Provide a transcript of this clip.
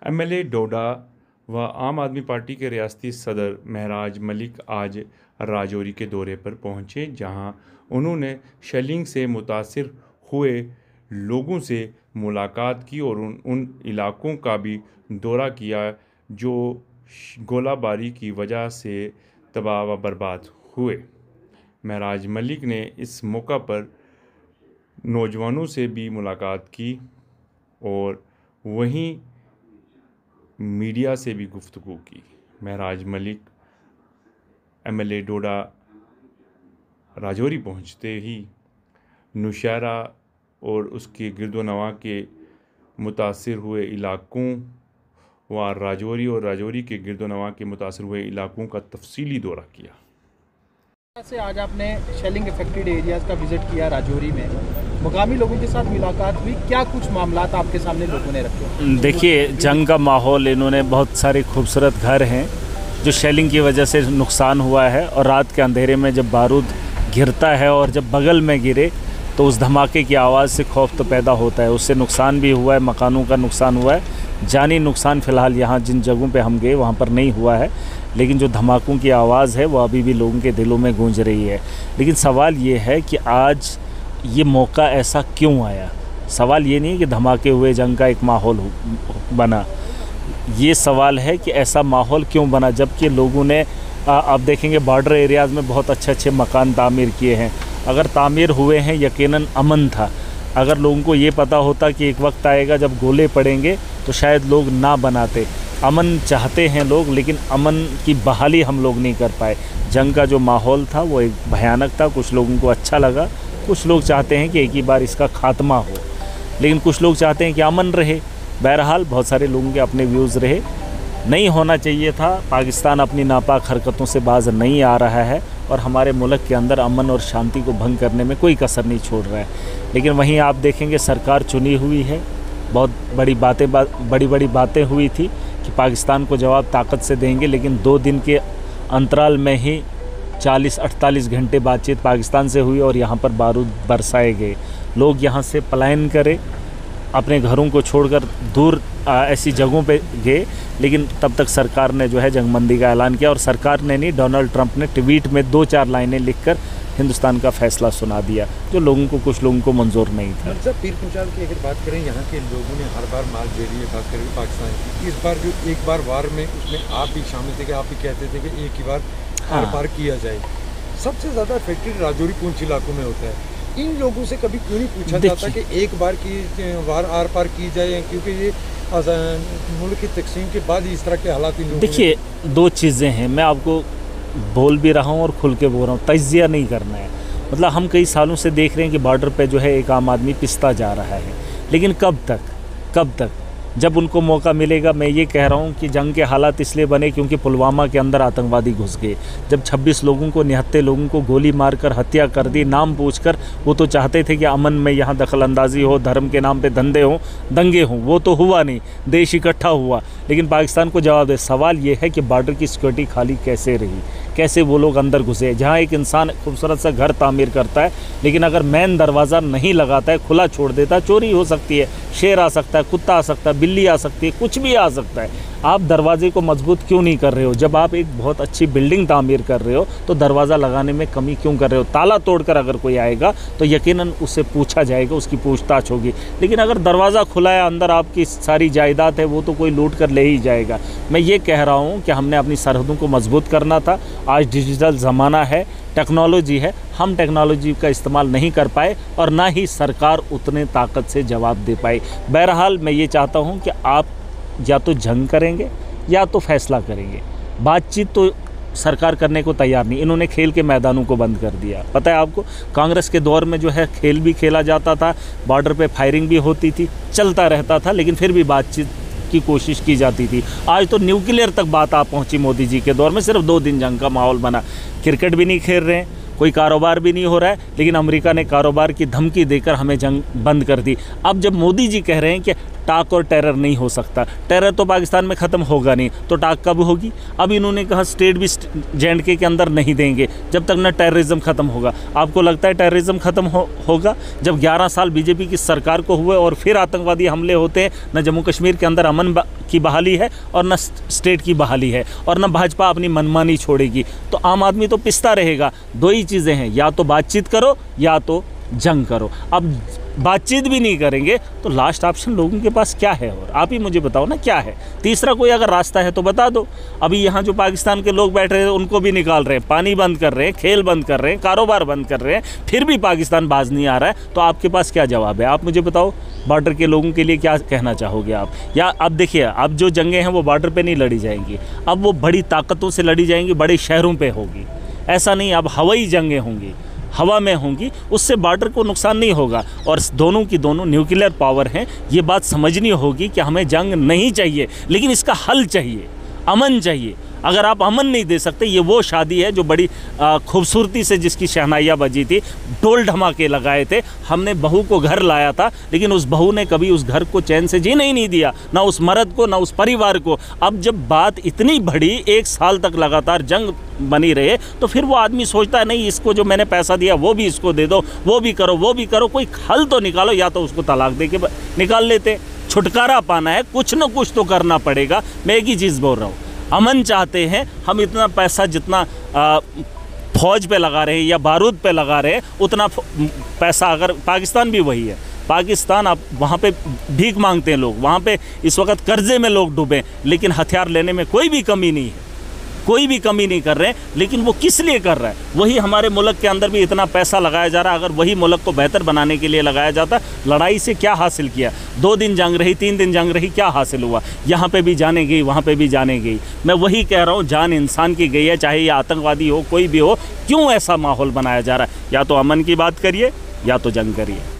MLA डोडा व आम आदमी पार्टी के रियासती सदर महराज मलिक आज राजौरी के दौरे पर पहुंचे, जहां उन्होंने शेलिंग से मुतासिर हुए लोगों से मुलाकात की और उन इलाकों का भी दौरा किया जो गोलाबारी की वजह से तबाह व बर्बाद हुए। महराज मलिक ने इस मौका पर नौजवानों से भी मुलाकात की और वहीं मीडिया से भी गुफ्तगू की। महराज मलिक एमएलए डोडा राजौरी पहुंचते ही नौशहरा और उसके गिरदोनवा के मुतासिर हुए इलाकों व राजौरी के गिरदोनवा के मुतासिर हुए इलाकों का तफसीली दौरा किया। से आज आपने शेलिंग अफेक्टेड एरियाज़ का विजिट किया राजौरी में, मुकामी लोगों के साथ मुलाकात हुई, क्या कुछ मामलात आपके सामने लोगों ने रखे? देखिए, जंग का माहौल, इन्होंने बहुत सारे खूबसूरत घर हैं जो शेलिंग की वजह से नुकसान हुआ है, और रात के अंधेरे में जब बारूद गिरता है और जब बगल में गिरे तो उस धमाके की आवाज़ से खौफ तो पैदा होता है। उससे नुकसान भी हुआ है, मकानों का नुकसान हुआ है। जानी नुकसान फ़िलहाल यहाँ जिन जगहों पे हम गए वहाँ पर नहीं हुआ है, लेकिन जो धमाकों की आवाज़ है वो अभी भी लोगों के दिलों में गूंज रही है। लेकिन सवाल ये है कि आज ये मौका ऐसा क्यों आया? सवाल ये नहीं कि धमाके हुए, जंग का एक माहौल बना। ये सवाल है कि ऐसा माहौल क्यों बना, जबकि लोगों ने आप देखेंगे बॉर्डर एरियाज़ में बहुत अच्छे माकान तामीर किए हैं। अगर तामीर हुए हैं, यकीनन अमन था। अगर लोगों को ये पता होता कि एक वक्त आएगा जब गोले पड़ेंगे तो शायद लोग ना बनाते। अमन चाहते हैं लोग, लेकिन अमन की बहाली हम लोग नहीं कर पाए। जंग का जो माहौल था वो एक भयानक था। कुछ लोगों को अच्छा लगा, कुछ लोग चाहते हैं कि एक ही बार इसका खात्मा हो, लेकिन कुछ लोग चाहते हैं कि अमन रहे। बहरहाल बहुत सारे लोगों के अपने व्यूज़ रहे। नहीं होना चाहिए था। पाकिस्तान अपनी नापाक हरकतों से बाज नहीं आ रहा है और हमारे मुल्क के अंदर अमन और शांति को भंग करने में कोई कसर नहीं छोड़ रहा है। लेकिन वहीं आप देखेंगे सरकार चुनी हुई है। बहुत बड़ी बातें हुई थी कि पाकिस्तान को जवाब ताकत से देंगे, लेकिन 2 दिन के अंतराल में ही 40-48 घंटे बातचीत पाकिस्तान से हुई और यहाँ पर बारूद बरसाए गए। लोग यहाँ से पलायन करें, अपने घरों को छोड़कर दूर ऐसी जगहों पे गए, लेकिन तब तक सरकार ने जो है जंगबंदी का ऐलान किया। और सरकार ने नहीं, डोनाल्ड ट्रंप ने ट्वीट में 2-4 लाइनें लिखकर हिंदुस्तान का फैसला सुना दिया, जो कुछ लोगों को मंजूर नहीं था। जब पीर पंचाल की अगर बात करें, यहाँ के लोगों ने हर बार मार दे रही है, खास करके पाकिस्तान की। इस बार जो एक बार वार में उसमें आप भी शामिल थे कि आप भी कहते थे कि एक ही बार हर बार किया जाए। सबसे ज़्यादा अफेक्टेड राजौरी पुंछ इलाकों में होता है। इन लोगों से कभी क्यों नहीं पूछा जाता कि एक बार की वार आर पार की जाए, क्योंकि ये मुल्क की तकसीम के बाद इस तरह के हालात इन लोगों। देखिए, 2 चीज़ें हैं, मैं आपको बोल भी रहा हूँ और खुल के बोल रहा हूँ। तज्जिया नहीं करना है। मतलब हम कई सालों से देख रहे हैं कि बॉर्डर पे जो है एक आम आदमी पिसता जा रहा है, लेकिन कब तक? जब उनको मौका मिलेगा। मैं ये कह रहा हूँ कि जंग के हालात इसलिए बने क्योंकि पुलवामा के अंदर आतंकवादी घुस गए। जब 26 लोगों को, 79 लोगों को गोली मारकर हत्या कर दी नाम पूछकर, वो तो चाहते थे कि अमन में यहाँ दखलंदाजी हो, धर्म के नाम पे धंधे हों, दंगे हों। वो तो हुआ नहीं, देश इकट्ठा हुआ, लेकिन पाकिस्तान को जवाब दे। सवाल ये है कि बॉर्डर की सिक्योरिटी खाली कैसे रही, कैसे वो लोग अंदर घुसे। जहाँ एक इंसान खूबसूरत सा घर तामीर करता है, लेकिन अगर मेन दरवाज़ा नहीं लगाता है, खुला छोड़ देता है, चोरी हो सकती है, शेर आ सकता है, कुत्ता आ सकता है, बिल्ली आ सकती है, कुछ भी आ सकता है। आप दरवाजे को मजबूत क्यों नहीं कर रहे हो? जब आप एक बहुत अच्छी बिल्डिंग तामीर कर रहे हो तो दरवाज़ा लगाने में कमी क्यों कर रहे हो? ताला तोड़कर अगर कोई आएगा तो यकीनन उससे पूछा जाएगा, उसकी पूछताछ होगी। लेकिन अगर दरवाज़ा खुला है, अंदर आपकी सारी जायदाद है, वो तो कोई लूट कर ले ही जाएगा। मैं ये कह रहा हूँ कि हमने अपनी सरहदों को मजबूत करना था। आज डिजिटल ज़माना है, टेक्नोलॉजी है, हम टेक्नोलॉजी का इस्तेमाल नहीं कर पाए और ना ही सरकार उतने ताकत से जवाब दे पाई। बहरहाल मैं ये चाहता हूँ कि आप या तो जंग करेंगे या तो फैसला करेंगे। बातचीत तो सरकार करने को तैयार नहीं। इन्होंने खेल के मैदानों को बंद कर दिया। पता है आपको, कांग्रेस के दौर में जो है खेल भी खेला जाता था, बॉर्डर पे फायरिंग भी होती थी, चलता रहता था, लेकिन फिर भी बातचीत की कोशिश की जाती थी। आज तो न्यूक्लियर तक बात आ पहुंची मोदी जी के दौर में। सिर्फ 2 दिन जंग का माहौल बना। क्रिकेट भी नहीं खेल रहे हैं, कोई कारोबार भी नहीं हो रहा है, लेकिन अमेरिका ने कारोबार की धमकी देकर हमें जंग बंद कर दी। अब जब मोदी जी कह रहे हैं कि टाक और टेरर नहीं हो सकता। टेरर तो पाकिस्तान में ख़त्म होगा नहीं, तो टाक कब होगी? अब इन्होंने कहा स्टेट भी J&K के अंदर नहीं देंगे जब तक न टेररिज्म ख़त्म होगा। आपको लगता है टेररिज्म ख़त्म होगा? जब 11 साल बीजेपी की सरकार को हुए और फिर आतंकवादी हमले होते हैं, न जम्मू कश्मीर के अंदर अमन की बहाली है और न स्टेट की बहाली है, और न भाजपा अपनी मनमानी छोड़ेगी। तो आम आदमी तो पिसता रहेगा। दो ही चीज़ें हैं, या तो बातचीत करो या तो जंग करो। अब बातचीत भी नहीं करेंगे तो लास्ट ऑप्शन लोगों के पास क्या है? और आप ही मुझे बताओ ना क्या है? तीसरा कोई अगर रास्ता है तो बता दो। अभी यहाँ जो पाकिस्तान के लोग बैठ रहे हैं उनको भी निकाल रहे हैं, पानी बंद कर रहे हैं, खेल बंद कर रहे हैं, कारोबार बंद कर रहे हैं, फिर भी पाकिस्तान बाज नहीं आ रहा है। तो आपके पास क्या जवाब है? आप मुझे बताओ, बॉर्डर के लोगों के लिए क्या कहना चाहोगे आप? या अब देखिए, अब जो जंगें हैं वो बॉर्डर पर नहीं लड़ी जाएंगी, अब वो बड़ी ताकतों से लड़ी जाएंगी, बड़े शहरों पर होगी। ऐसा नहीं, अब हवाई जंगें होंगी, हवा में होंगी, उससे बॉर्डर को नुकसान नहीं होगा। और दोनों की दोनों न्यूक्लियर पावर हैं। ये बात समझनी होगी कि हमें जंग नहीं चाहिए, लेकिन इसका हल चाहिए, अमन चाहिए। अगर आप अमन नहीं दे सकते, ये वो शादी है जो बड़ी खूबसूरती से जिसकी शहनाइयाँ बजी थी, ढोल ढमाके लगाए थे, हमने बहू को घर लाया था, लेकिन उस बहू ने कभी उस घर को चैन से जीने ही नहीं दिया, ना उस मर्द को, ना उस परिवार को। अब जब बात इतनी बड़ी, 1 साल तक लगातार जंग बनी रहे, तो फिर वो आदमी सोचता है नहीं, इसको जो मैंने पैसा दिया वो भी इसको दे दो, वो भी करो, वो भी करो, कोई हल तो निकालो। या तो उसको तलाक दे के निकाल लेते। छुटकारा पाना है, कुछ न कुछ तो करना पड़ेगा। मैं एक ही चीज़ बोल रहा हूँ, अमन चाहते हैं, हम इतना पैसा जितना फौज पे लगा रहे हैं या बारूद पे लगा रहे हैं, उतना पैसा अगर पाकिस्तान भी वही है। पाकिस्तान, आप वहाँ पे भीख मांगते हैं लोग, वहाँ पे इस वक्त कर्जे में लोग डूबे, लेकिन हथियार लेने में कोई भी कमी नहीं है, कोई भी कमी नहीं कर रहे हैं। लेकिन वो किस लिए कर रहा है? वही हमारे मुल्क के अंदर भी इतना पैसा लगाया जा रहा है, अगर वही मुल्क को बेहतर बनाने के लिए लगाया जाता। लड़ाई से क्या हासिल किया? 2 दिन जंग रही, 3 दिन जंग रही, क्या हासिल हुआ? यहाँ पे भी जाने गई, वहाँ पे भी जाने गई। मैं वही कह रहा हूँ, जान इंसान की गई है, चाहे ये आतंकवादी हो, कोई भी हो। क्यों ऐसा माहौल बनाया जा रहा है? या तो अमन की बात करिए या तो जंग करिए।